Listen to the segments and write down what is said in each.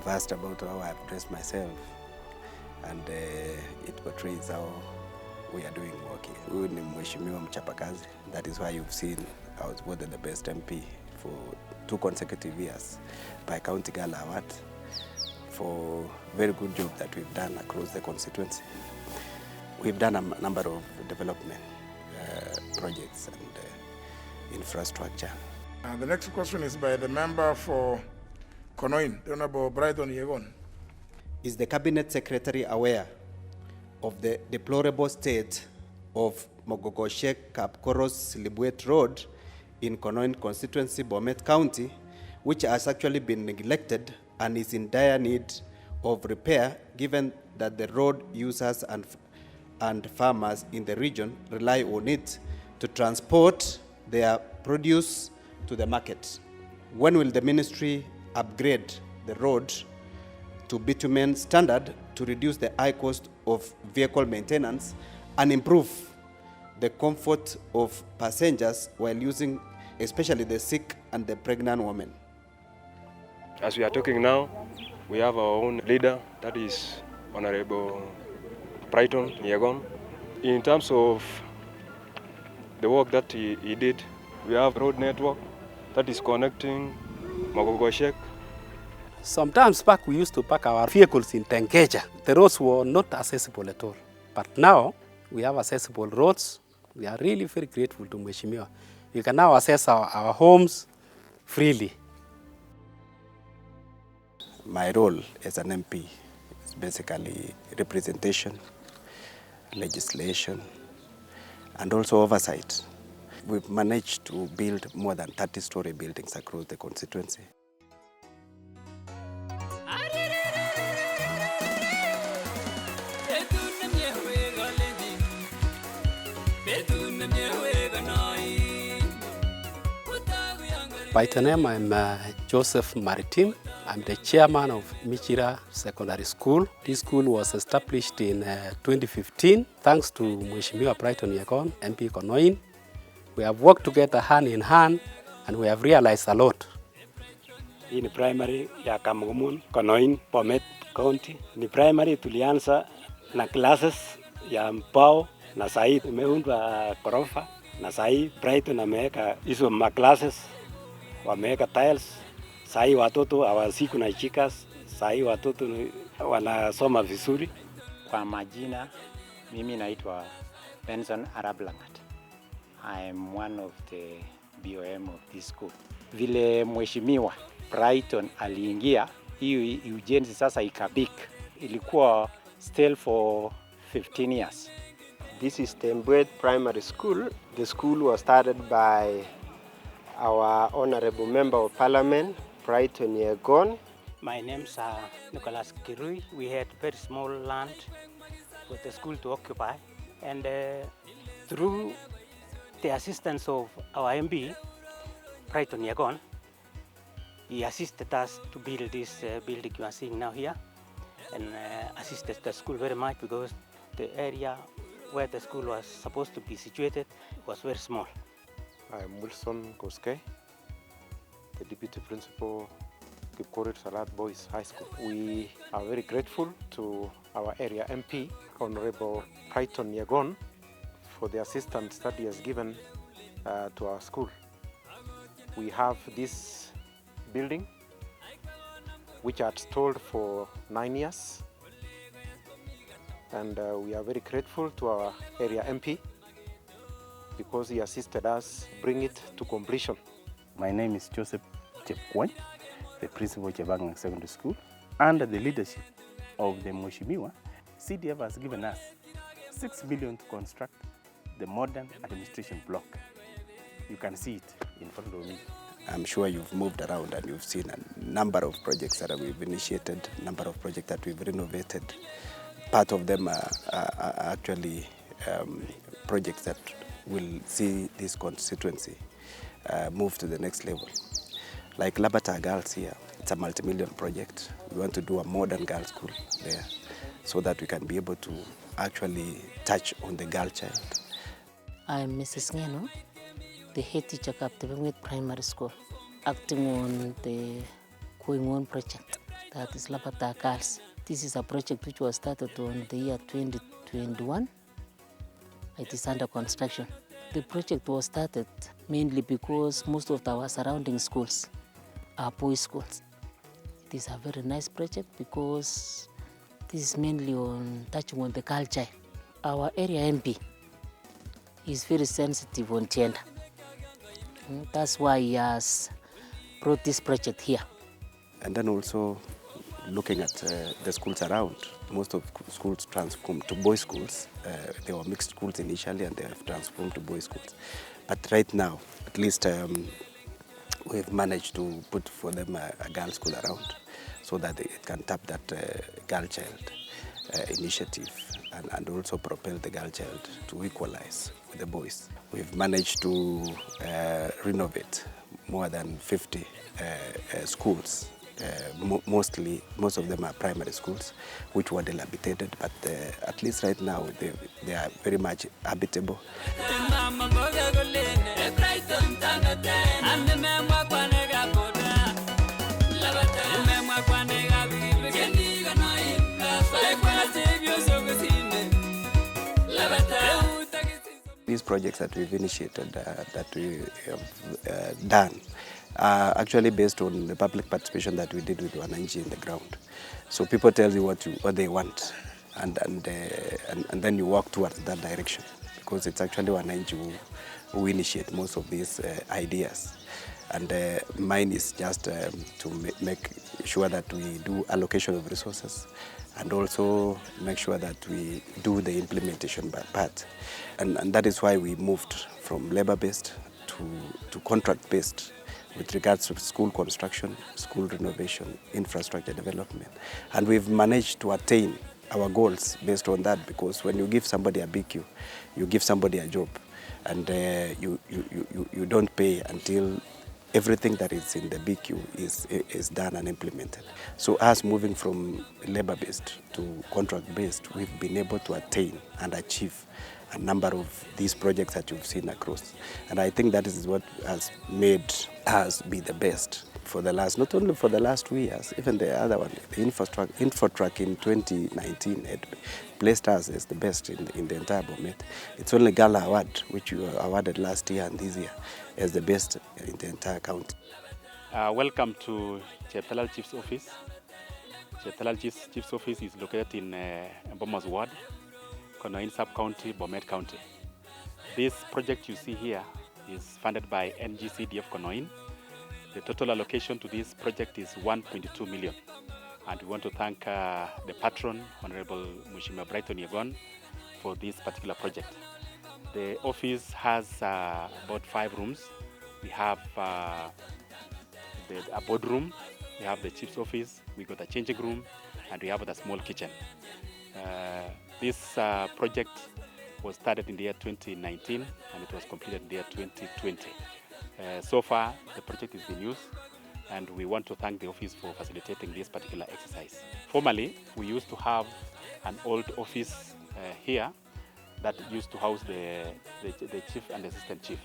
asked about how I've dressed myself, and it portrays how we are doing working. Huyu ni mheshimiwa mchapakazi. That is why you've seen I was voted the best MP for 2 consecutive years by County Gala Award for very good job that we've done across the constituency. We've done a number of development projects and infrastructure. The next question is by the member for Konoin, the Honorable Brighton. Is the Cabinet Secretary aware of the deplorable state of Mogogoshek-Kapkoros-Libwet Road in Konoin Constituency, Bomet County, which has actually been neglected and is in dire need of repair, given that the road users and farmers in the region rely on it to transport their produce to the market? When will the ministry upgrade the road to bitumen standard to reduce the high cost of vehicle maintenance and improve the comfort of passengers while using, especially the sick and the pregnant women? As we are talking now, we have our own leader, that is Honorable Brighton Yegon. In terms of the work that he did, we have road network that is connecting Mogogoshek. Sometimes back we used to park our vehicles in Tenkeja. The roads were not accessible at all. But now we have accessible roads. We are really very grateful to Mheshimiwa. We can now access our homes freely. My role as an MP is basically representation, legislation, and also oversight. We've managed to build more than 30-story buildings across the constituency. By the name, I'm Joseph Maritim. I'm the chairman of Michira Secondary School. This school was established in 2015 thanks to Mheshimiwa Brighton Yegon, MP Konoin. We have worked together hand in hand and we have realized a lot. Hii ni primary ya Kamugumun, Konoin, Bomet County. Ni primary tulianza na classes ya mbao na sahi imeundwa ghorofa na sahi Brighton ameweka hizo classes, wameweka tiles. Sahi watoto hawasiku na chikas, sahi watoto wanasoma vizuri. Kwa majina, mimi naitwa Benson Arablangat. I am one of the BOM of this school. Vile Mheshimiwa Brighton aliingia, hii ujenzi sasa ikabik. Ilikuwa still for 15 years. This is Tembwet Primary School. The school was started by our Honorable Member of Parliament, Brighton Yegon. My name's Nicholas Kirui. We had very small land for the school to occupy, and through the assistance of our MB, Brighton Yegon, he assisted us to build this building you are seeing now here, and assisted the school very much because the area where the school was supposed to be situated was very small. I'm Wilson Koske, the Deputy Principal, Kipkorit Salat Boys High School. We are very grateful to our area MP, Honorable Brighton Yegon, for the assistance that he has given to our school. We have this building, which had stalled for 9 years, and we are very grateful to our area MP because he assisted us bring it to completion. My name is Joseph Chepkwany, the principal of Chebangang Secondary School. Under the leadership of the Mheshimiwa, CDF has given us 6 million to construct the modern administration block. You can see it in front of me. I'm sure you've moved around and you've seen a number of projects that we've initiated, a number of projects that we've renovated. Part of them are actually projects that will see this constituency move to the next level. Like Labata Girls here, it's a multi-million project. We want to do a modern girls' school there so that we can be able to actually touch on the girl child. I'm Mrs. Ngeno, the head teacher of the Primary School, acting on the Going On project. that is Labata Girls. This is a project which was started on the year 2021. It is under construction. The project was started mainly because most of our surrounding schools are boys' schools. It is a very nice project because this is mainly on touching on the culture. Our area MP is very sensitive on gender. That's why he has brought this project here. And then also looking at the schools around, most of schools transformed to boys' schools. They were mixed schools initially and they have transformed to boys' schools. But right now, at least we've managed to put for them a girls' school around so that it can tap that girl child initiative and also propel the girl child to equalize with the boys. We've managed to renovate more than 50 schools. Most of them are primary schools, which were dilapidated, but at least right now they are very much habitable. These projects that we've initiated, that we have done, are actually based on the public participation that we did with Wananchi in the ground. So people tell you what they want, and then you walk towards that direction, because it's actually Wananchi who initiate most of these ideas. And mine is just to make sure that we do allocation of resources and also make sure that we do the implementation part. And that is why we moved from labor-based to contract-based with regards to school construction, school renovation, infrastructure development. And we've managed to attain our goals based on that, because when you give somebody a BQ, you give somebody a job, and you don't pay until everything that is in the BQ is done and implemented. So us moving from labor-based to contract-based, we've been able to attain and achieve a number of these projects that you've seen across. And I think that is what has made us be the best for the last, not only for the last 2 years, even the other one, the Infotrack in 2019, it placed us as the best in the entire Bomet. It's only Gala Award, which you were awarded last year and this year, as the best in the entire county. Welcome to Cheptalal Chief's Office. Cheptalal Chief's Office is located in Bomas Ward, Konoin Sub-County, Bomet County. This project you see here is funded by NGCDF Konoin. The total allocation to this project is 1.2 million. And we want to thank the patron, Honorable Mheshimiwa Brighton Yegon, for this particular project. The office has about 5 rooms. We have a boardroom, we have the chief's office, we got a changing room, and we have a small kitchen. This project was started in the year 2019 and it was completed in the year 2020. So far, the project is in use, and we want to thank the office for facilitating this particular exercise. Formerly, we used to have an old office here that used to house the chief and the assistant chief.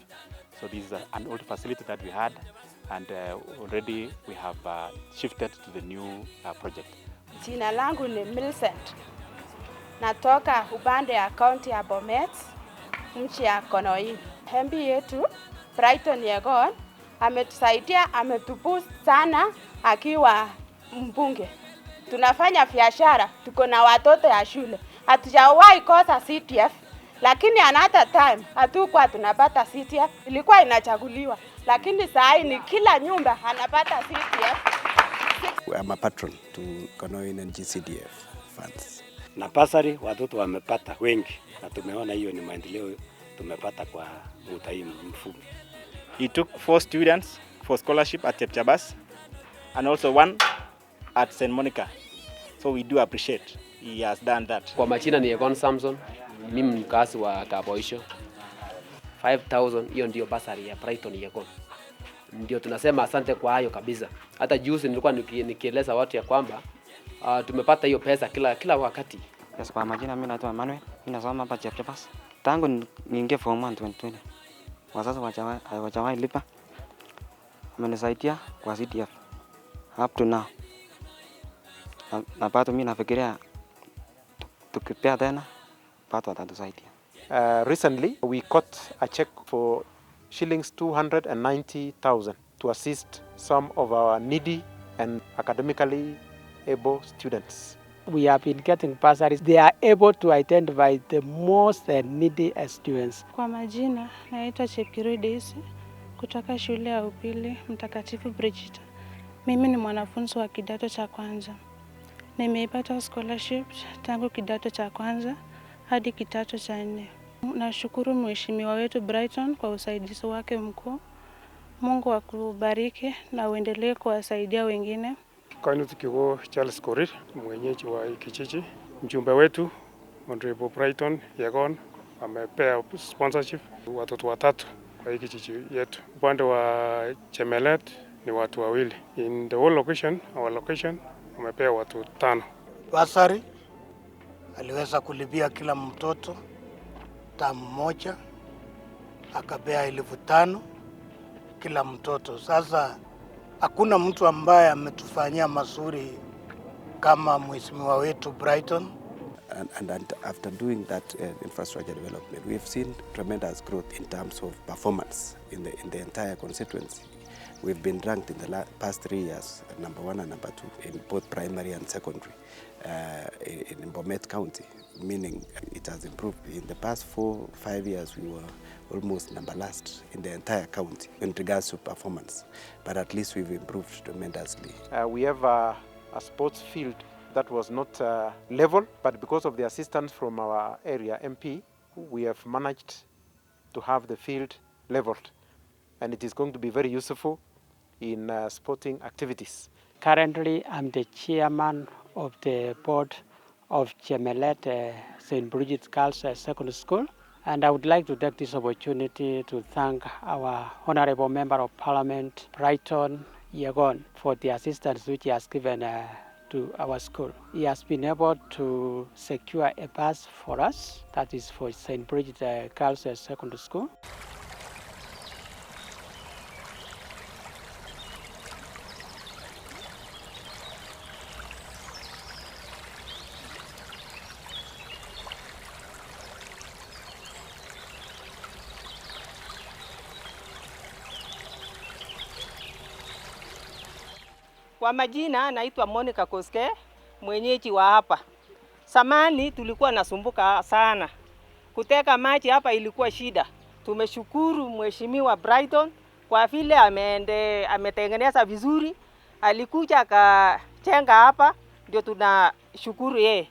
So this is an old facility that we had, and already we have shifted to the new project. Jina langu ni Millicent. Natoka upande ya county ya Bomet, nchi ya Konoin. MP yetu Brighton Yegon ametusaidia, ametuboost sana akiwa mbunge. Tunafanya biashara, tuko na watoto ya shule. Hatujawahi kosa CTF, lakini another time hatukuwa tunapata CTF, ilikuwa inachaguliwa. Lakini saa hii ni kila nyumba anapata CTF. I'm a patron to Konoin and GCDF funds. Na pasari watoto wamepata wengi, na tumeona hiyo ni maendeleo tumepata kwa muda hii mfupi. He took 4 students for scholarship at Chepchabas and also 1 at St. Monica. So we do appreciate he has done that. Kwa majina ni Egon Samson, mimi mkazi wa Kaboisho. 5,000 hiyo ndio basari ya Brighton Yegon. Ndio tunasema asante kwa hayo kabisa. Hata juzi nilikuwa nikieleza watu ya kwamba tumepata hiyo pesa kila wakati. Yes, kwa majina mimi naitwa Emmanuel, mimi nasoma hapa Chepchabas. Tangu niingie form 1 2020. Wazazi hawajawahi lipa. Wamenisaidia kwa CTF up to now. na bado mimi nafikiria tukipea tena bado watatusaidia. Recently, we got a check for shillings 290,000 to assist some of our needy and academically able students. We have been getting bursaries. They are able to identify the most needy students. Kwa majina, naitwa Chepkirui Daisy kutoka shule ya upili Mtakatifu Brighton. Mimi ni mwanafunzi wa kidato cha kwanza. Nimeipata scholarship tangu kidato cha kwanza hadi kidato cha 4. Nashukuru mheshimiwa wetu Brighton kwa usaidizi wake mkuu. Mungu akubariki na uendelee kuwasaidia wengine. Kainuti Kigo Charles Korir, mwenyeji wa kijiji. Mjumbe wetu Honorable Brighton Yegon amepea sponsorship watoto 3 kwa hii kijiji yetu. Upande wa Chemelet ni watu 2. In the whole location, our location, amepea watu 5. Basari aliweza kulipia kila mtoto tamu moja, akapea 5,000 kila mtoto. Sasa hakuna mtu ambaye ametufanyia mazuri kama mheshimiwa wetu Brighton. And after doing that infrastructure development, we've seen tremendous growth in terms of performance in the entire constituency. We've been ranked in the past 3 years, number 1 and number 2 in both primary and secondary in Bomet County, meaning it has improved. In the past 4-5 years, we were almost number last in the entire county in regards to performance, but at least we've improved tremendously. We have a sports field that was not level, but because of the assistance from our area MP, we have managed to have the field leveled, and it is going to be very useful in sporting activities. Currently, I'm the chairman of the board of Chemelet St. Bridget's Girls Secondary School, and I would like to take this opportunity to thank our Honorable Member of Parliament, Brighton Yegon, for the assistance which he has given to our school. He has been able to secure a bus for us, that is for St. Bridget's Girls Secondary School. Kwa majina naitwa Monica Koske, mwenyeji wa hapa. Samani tulikuwa nasumbuka sana. Kuteka maji hapa ilikuwa shida. Tumeshukuru mheshimiwa Brighton kwa vile ametengeneza vizuri. Alikuja akachenga hapa, ndio tunashukuru yeye.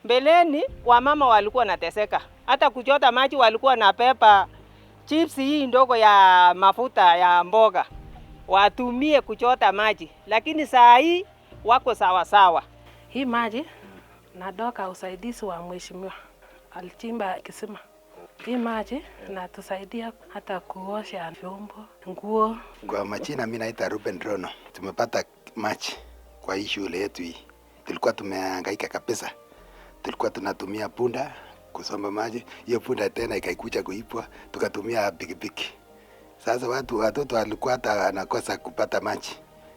Mbeleni wamama walikuwa nateseka. Hata kuchota maji walikuwa na pepa chips hii ndogo ya mafuta ya mboga watumie kuchota maji, lakini saa hii wako sawa sawa. Hii maji nadoka usaidizi wa mheshimiwa alichimba kisima. Hii maji natusaidia hata kuosha vyombo, nguo. Kwa majina mimi naitwa Ruben Rono. Tumepata maji kwa hii shule yetu hii. Tulikuwa tumehangaika kabisa. Tulikuwa tunatumia punda kusomba maji. Hiyo punda tena ikaikuja kuipwa, tukatumia pikipiki. Sasa watoto walikuwa hata anakosa kupata maji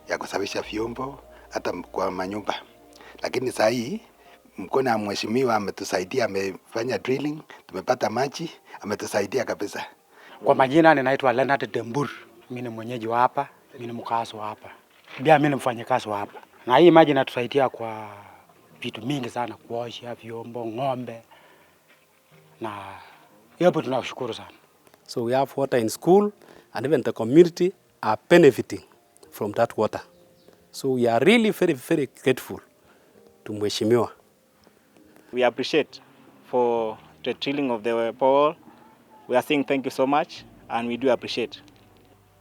ya kusafisha vyombo hata kwa manyumba. Lakini saa hii mkono wa mheshimiwa ametusaidia, amefanya drilling, tumepata maji, ametusaidia kabisa. Kwa majina ninaitwa Leonard Dembur. Mimi ni mwenyeji wa hapa, mimi ni mkazi wa hapa. Pia mimi ni mfanyakazi wa hapa. Na hii maji inatusaidia kwa vitu mingi sana, kuosha vyombo, ng'ombe. Na hapo tunashukuru sana. So we have water in school, and even the community are benefiting from that water. So we are really very, very grateful to mheshimiwa. We appreciate for the drilling of the bore. We are saying thank you so much, and we do appreciate.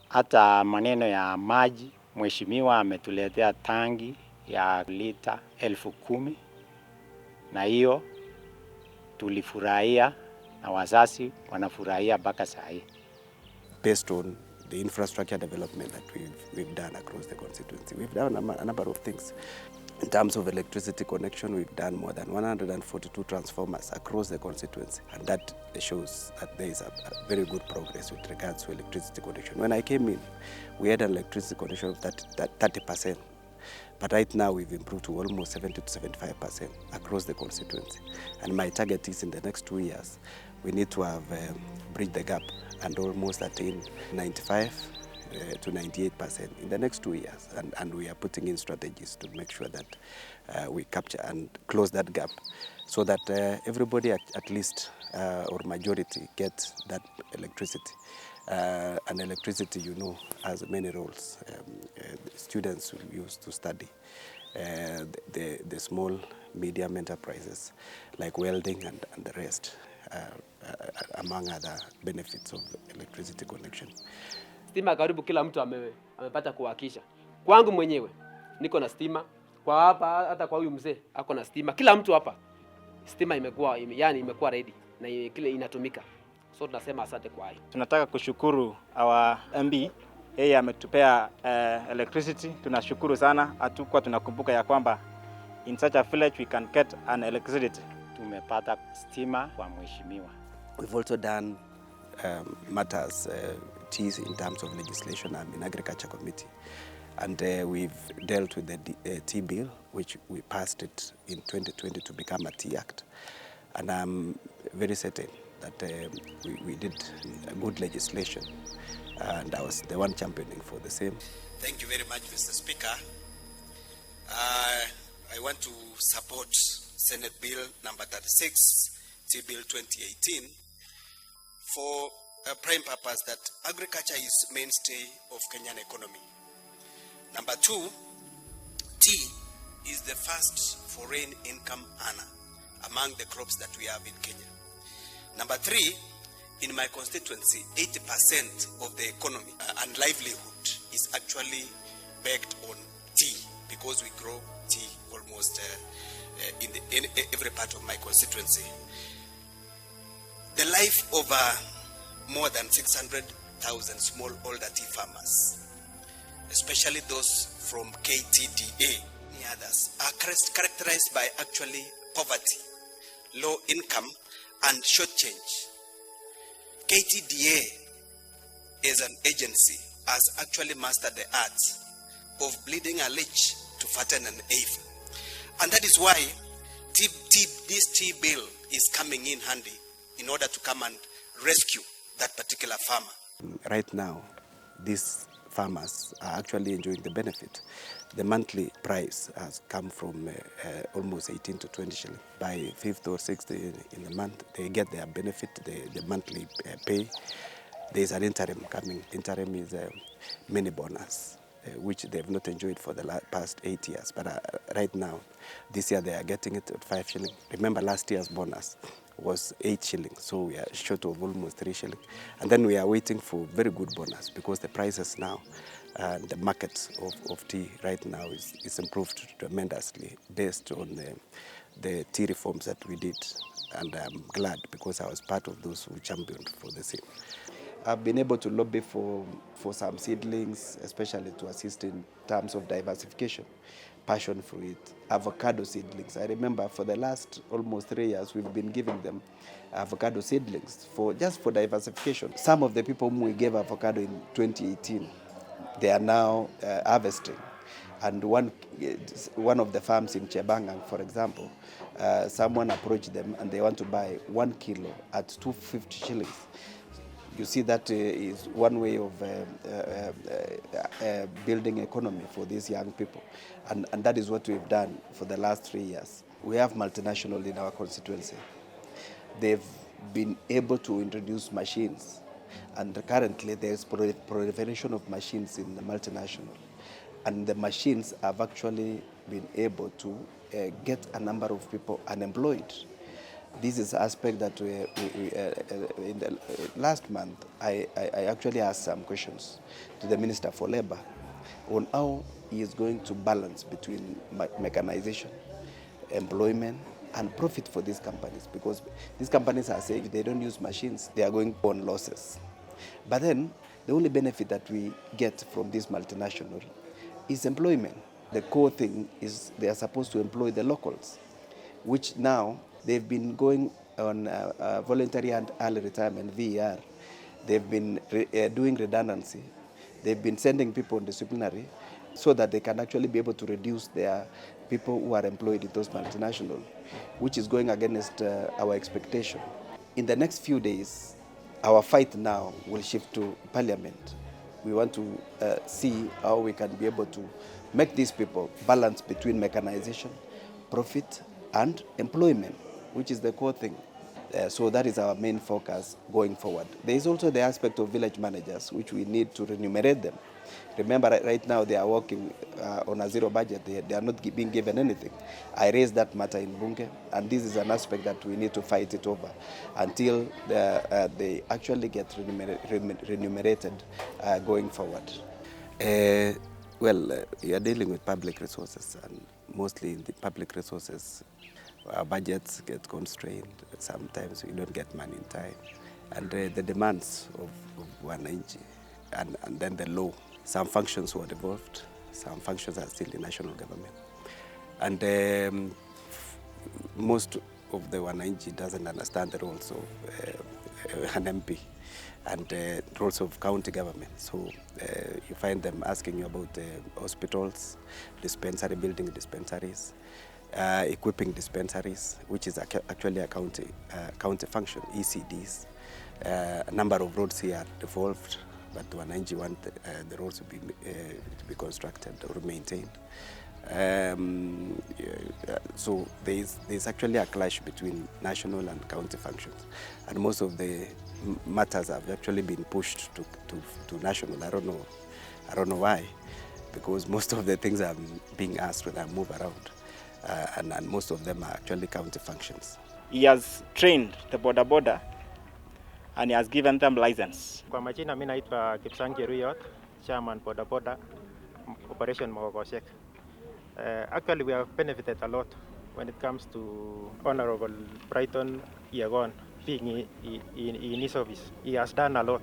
Hata maneno ya maji, mheshimiwa ametuletea tangi ya lita 10,000, na hiyo tulifurahia na wazazi wanafurahia mpaka saa hii. Based on the infrastructure development that we've done across the constituency, we've done a number of things. In terms of electricity connection, we've done more than 142 transformers across the constituency, and that shows that there is a very good progress with regards to electricity connection. When I came in, we had an electricity connection of 30%, But right now we've improved to almost 70 to 75% across the constituency. And my target is in the next 2 years, we need to have bridged the gap and almost attain 95 to 98% in the next 2 years. And we are putting in strategies to make sure that we capture and close that gap so that everybody at least or majority gets that electricity. And electricity, you know, has many roles. Students will use to study. The small, medium enterprises like welding and the rest, among other benefits of electricity connection. Stima karibu kila mtu amepata kuhakisha. Kwangu mwenyewe niko na stima, kwa hapa hata kwa huyu mzee ako na stima. Kila mtu hapa stima imekuwa ready na kile inatumika. So tunasema asante kwa hayo. Tunataka kushukuru our MB, yeye ametupea electricity. Tunashukuru sana, hatukuwa tunakumbuka ya kwamba in such a village we can get an electricity. Tumepata stima kwa mheshimiwa. We've also done matters in terms of legislation. I'm in Agriculture Committee, and we've dealt with the tea bill, which we passed it in 2020 to become a tea act. And I'm very certain that we did a good legislation, and I was the one championing for the same. Thank you very much, Mr. Speaker. I want to support Senate Bill number 36, Tea Bill 2018, for a prime purpose that agriculture is mainstay of Kenyan economy. Number 2, tea is the first foreign income earner among the crops that we have in Kenya. Number 3, in my constituency, 80% of the economy and livelihood is actually based on tea, because we grow tea almost in every part of my constituency. The life of more than 600,000 smallholder tea farmers, especially those from KTDA and others, are characterized by actually poverty, low income, and short change. KTDA as an agency has actually mastered the art of bleeding a leech to fatten an ape. And that is why this tea bill is coming in handy in order to come and rescue that particular farmer. Right now, these farmers are actually enjoying the benefit. The monthly price has come from almost 18 to 20 shillings. By 5th or 6th in the month, they get their benefit, the monthly pay. There's an interim coming. Interim is a mini bonus, which they've not enjoyed for the past 8 years. But right now, this year they are getting it at 5 shillings. Remember, last year's bonus was 8 shillings, so we are short of almost 3 shillings. And then we are waiting for very good bonus, because the prices now and the market of tea right now is improved tremendously based on the tea reforms that we did. And I'm glad, because I was part of those who championed for the same. I've been able to lobby for some seedlings, especially to assist in terms of diversification. Passion fruit, avocado seedlings. I remember for the last almost 3 years, we've been giving them avocado seedlings just for diversification. Some of the people whom we gave avocado in 2018, they are now harvesting. And one of the farms in Chebangang, for example, someone approached them and they want to buy 1 kilo at 250 shillings. You see, that is one way of building economy for these young people. And that is what we've done for the last 3 years. We have multinational in our constituency. They've been able to introduce machines. And currently there's proliferation of machines in the multinational. And the machines have actually been able to get a number of people unemployed. This is an aspect that in the last month, I actually asked some questions to the Minister for Labor on how he is going to balance between mechanization, employment, and profit for these companies, because these companies are saying if they don't use machines, they are going on losses. But then, the only benefit that we get from this multinational is employment. The core thing is they are supposed to employ the locals, which now they've been going on voluntary and early retirement, VER. They've been doing redundancy. They've been sending people on disciplinary. so that they can actually be able to reduce their people who are employed in those multinationals, which is going against our expectation. In the next few days, our fight now will shift to Parliament. We want to see how we can be able to make these people balance between mechanization, profit, and employment, which is the core thing. So that is our main focus going forward. There is also the aspect of village managers, which we need to remunerate them. Remember, right now they are working on a zero budget. They are not being given anything. I raised that matter in Bunge, and this is an aspect that we need to fight it over until they actually get remunerated going forward. You are dealing with public resources, and mostly in the public resources, our budgets get constrained. Sometimes we don't get money in time. And the demands of wananchi and then the law. Some functions were devolved, some functions are still in national government. And most of the wananchi doesn't understand the roles of an MP and the roles of county government. So you find them asking you about hospitals, building dispensaries, equipping dispensaries, which is actually a county function, ECDs. A number of roads here are devolved, but the wananchi want the roads to be constructed or maintained. So there's actually a clash between national and county functions, and most of the matters have actually been pushed to national. I don't know why, because most of the things are being asked when I move around, and most of them are actually county functions. He has trained the boda and he has given them license. Kwa majina mimi naitwa Kipsangi Ruyot, chairman boda operation Mogogoshek. Actually we have benefited a lot when it comes to Honorable Brighton Yegon being in his office. He has done a lot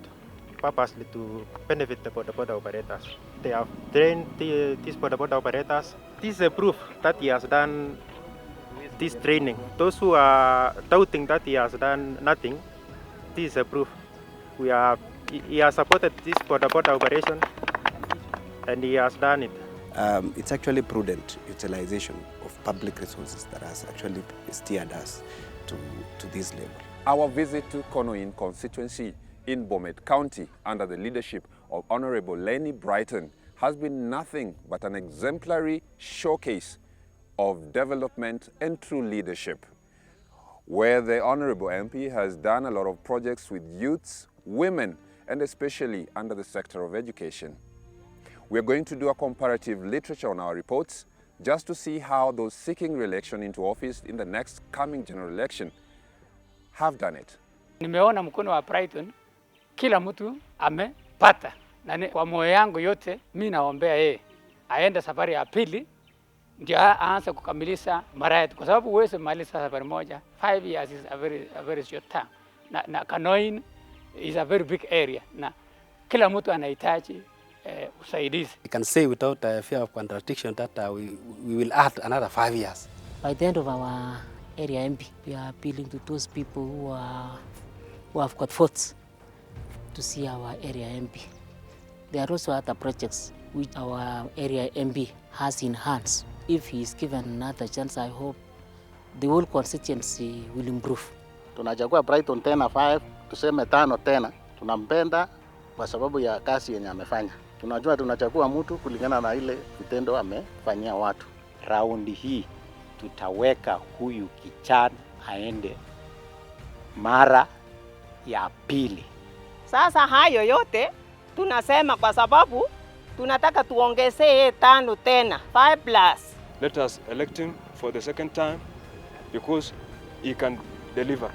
purposely to benefit the boda operators. They have trained these boda operators. This is a proof that he has done this training. Those who are doubting that he has done nothing, this is a proof. He has supported this boda operation and he has done it. It's actually prudent utilization of public resources that has actually steered us to this level. Our visit to Konoin Constituency in Bomet County under the leadership of Honorable Lenny Brighton has been nothing but an exemplary showcase of development and true leadership, where the Honorable MP has done a lot of projects with youths, women, and especially under the sector of education. We're going to do a comparative literature on our reports just to see how those seeking re-election into office in the next coming general election have done it. Nimeona mkono wa Brighton, kila mtu amepata. Na kwa moyo yangu yote, mimi naombea yeye aende safari ya pili ndio aanze kukamilisha mara yetu, kwa sababu uweze maliza safari moja. 5 years is a very short time. Na Konoin is a very big area. Na kila mtu anahitaji usaidizi. I can say without fear of contradiction that we will add another 5 years. By the end of our area MP, we are appealing to those people who have got votes to see our area MP. There are also other projects which our area MP has in hands. If he is given another chance, I hope the whole constituency will improve. Tunachagua Brighton tena 5, tuseme 5 tena. Tunampenda kwa sababu ya kazi yenye amefanya. Tunajua tunachagua mtu kulingana na ile vitendo amefanyia watu. Raundi hii tutaweka huyu kijana aende mara ya pili. Sasa hayo yote tunasema kwa sababu tunataka tuongezee 5 tena, 5+. Let us elect him for the second time because he can deliver.